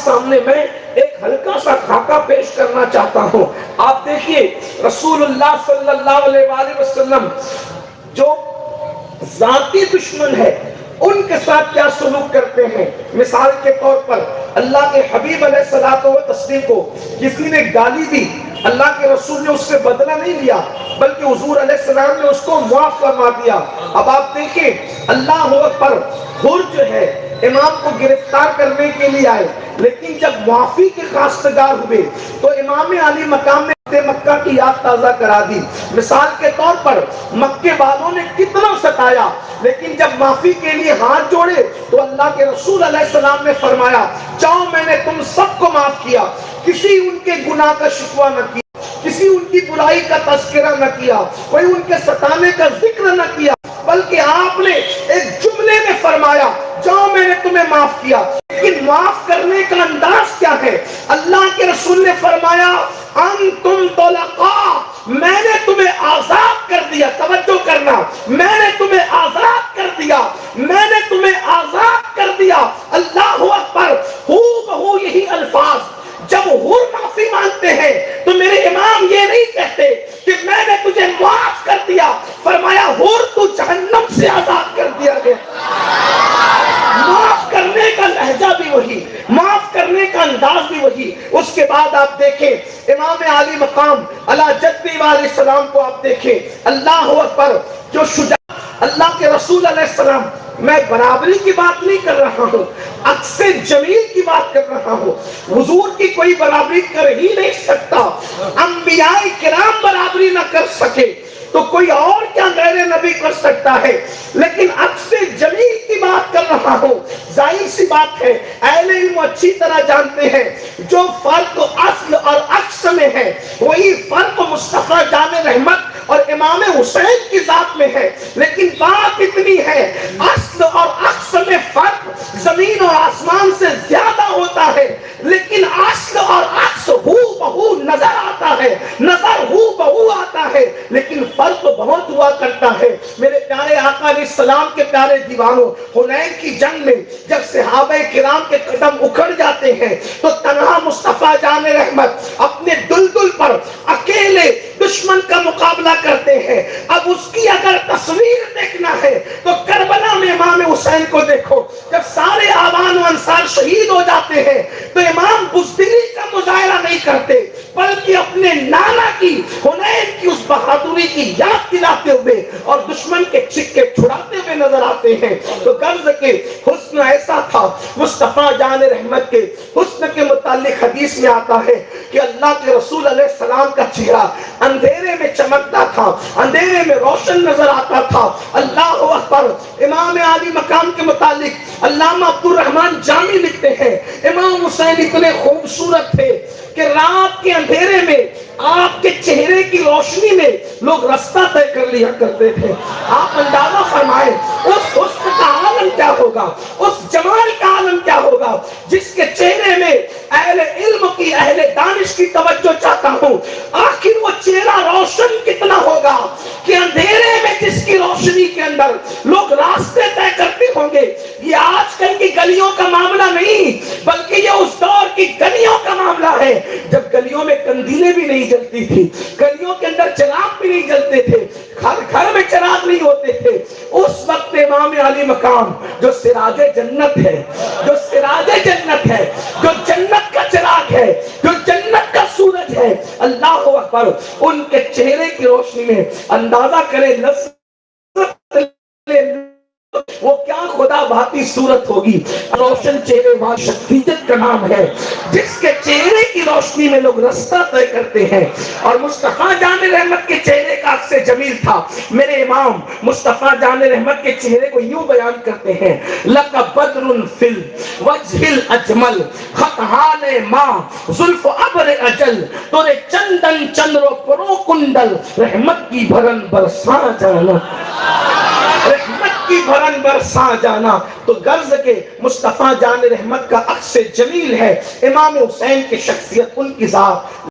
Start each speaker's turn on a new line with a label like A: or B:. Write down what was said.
A: سامنے میں ایک ہلکا سا خاکہ پیش کرنا چاہتا ہوں. آپ دیکھیے رسول اللہ صلی اللہ علیہ وآلہ وسلم جو ذاتی دشمن ہے ان کے ساتھ کیا سلوک کرتے ہیں. مثال کے طور پر اللہ کے حبیب علیہ الصلوۃ والتسلیم کو کسی نے گالی دی، اللہ کے رسول نے اس سے بدلہ نہیں لیا بلکہ حضور علیہ السلام نے اس کو معاف فرما دیا. اب آپ دیکھیں اللہ اکبر، حر جو ہے امام کو گرفتار کرنے کے لیے آئے، لیکن جب معافی کے خواستگار ہوئے تو امام علی مقام نے مکہ کی یاد تازہ کرا دی. مثال کے طور پر مکے والوں نے کتنا ستایا، لیکن جب معافی کے لیے ہاتھ جوڑے تو اللہ کے رسول علیہ السلام نے فرمایا جاؤ میں نے تم سب کو معاف کیا. کسی ان کے گناہ کا شکوہ نہ کیا، کسی ان کی برائی کا تذکرہ نہ کیا، کوئی ان کے ستانے کا ذکر نہ کیا، بلکہ آپ نے ایک جملے میں فرمایا جاؤ میں نے تمہیں معاف کیا. لیکن معاف کرنے کا انداز کیا ہے؟ اللہ کے رسول نے فرمایا انتم طلقاء، میں نے تمہیں آزاد کر دیا. توجہ کرنا، میں نے تمہیں آزاد کر دیا، میں نے تمہیں آزاد کر دیا. اللہ اکبر. ہو بہو یہی الفاظ جب حر معافی مانگتے ہیں تو میرے امام یہ نہیں کہتے کہ میں نے تجھے معاف کر دیا، فرمایا حر تو جہنم سے آزاد کر دیا گیا. معاف کرنے کا لہجہ بھی وہی، معاف کرنے کا انداز بھی وہی. اس کے بعد آپ دیکھیں امام علی مقام علی جدی علیہ السلام کو آپ دیکھیں. اللہ اکبر، جو شجاع اللہ کے رسول علیہ السلام، میں برابری کی بات نہیں کر رہا ہوں، عکس جمیل کی بات کر رہا ہوں. حضور کی کوئی برابری کر ہی نہیں سکتا. انبیاء کرام برابری نہ کر سکے تو کوئی اور کیا غیر نبی کر سکتا ہے. لیکن عکس جمیل کی بات کر رہا ہوں. ظاہر سی بات ہے اہل علم اچھی طرح جانتے ہیں جو فرق اصل اور عکس میں ہے وہی فرق مصطفیٰ جان رحمت اور امام حسین کی ذات میں ہے. لیکن بات اتنی ہے اصل اور عکس میں فرق زمین اور آسمان سے زیادہ ہوتا ہے، لیکن اصل اور عکس ہو بہو نظر آتا ہے، نظر ہو بہو آتا ہے، لیکن فرق بہت ہوا کرتا ہے. میرے پیارے آقا علیہ السلام کے پیارے دیوانوں، حنین کی جنگ میں جب صحابہ کرام کے قدم اکھڑ جاتے ہیں تو تنہا مصطفیٰ جان رحمت اپنے دلدل پر اکیلے دشمن کا مقابلہ کرتے ہیں. اب اس کی اگر تصویر دیکھنا ہے تو کربلا میں امام حسین کو دیکھو. جب سارے آبان و انصار شہید ہو جاتے ہیں تو امام بزدلی کا مظاہرہ نہیں کرتے بلکہ اپنے نانا کی حنین کی اس بہادری کی یاد دلاتے ہوئے اور دشمن کے چھکے چھڑاتے ہوئے نظر آتے ہیں. تو غرض کے حسن ایسا تھا. مصطفیٰ جان رحمت کے حسن کے متعلق حدیث میں آتا ہے کہ اللہ کے رسول علیہ السلام کا چہرہ اندھیرے میں چمکتا تھا، اندھیرے میں روشن نظر آتا تھا. اللہ اکبر. امام علی مقام کے متعلق علامہ عبدالرحمن جامی لکھتے ہیں امام حسین اتنے خوبصورت تھے کہ رات کے اندھیرے میں آپ کے چہرے کی روشنی میں لوگ رستہ طے کر لیا کرتے تھے. آپ اندازہ فرمائیں اس حسن کا عالم کیا ہوگا، اس جمال کا عالم کیا ہوگا جس کے چہرے میں اہل علم کی، اہل دانش کی توجہ چاہتا ہوں. آخر وہ چہرہ روشن کتنا ہوگا کہ اندھیرے میں جس کی روشنی کے اندر لوگ راستے طے کرتے ہوں گے. یہ آج کل کی گلیوں کا معاملہ نہیں بلکہ یہ اس دور کی گلیوں کا معاملہ ہے جب گلیوں میں کندیلیں بھی نہیں جلتی تھی، گلیوں کے اندر چراغ بھی نہیں جلتے تھے، گھر میں چراغ نہیں ہوتے تھے. اس وقت امام علی مقام جو سراج جنت ہے، جو سراج جنت ہے، جو جنت کا چراغ ہے، جو جنت کا سورج ہے، اللہ اکبر، ان کے چہرے کی روشنی میں اندازہ کرے وہ کیا خدا بھاتی صورت ہوگی. روشن چہرے والی شخصیت کا نام ہے جس کے چہرے کی روشنی میں لوگ رستہ طے کرتے ہیں. اور مصطفیٰ جان رحمت کے چہرے کا عکس جمیل تھا. میرے امام مصطفیٰ جان رحمت کے چہرے کو یوں بیان کرتے ہیں لَقَ بَدْرٌ فِي الْوَجْهِ الْأَجْمَلِ خَطْحَانِ مَا زُلْفُ عَبْرِ أَجَلِ تورے چندن چندرو پرو کنڈل رحمت کی بھرن برسا جانا، رحمت کی بھرن برسا جانا. تو غرض کے مصطفیٰ جان رحمت کا عکس جمیل ہے امام حسین کی شخصیت، ان کی ذات.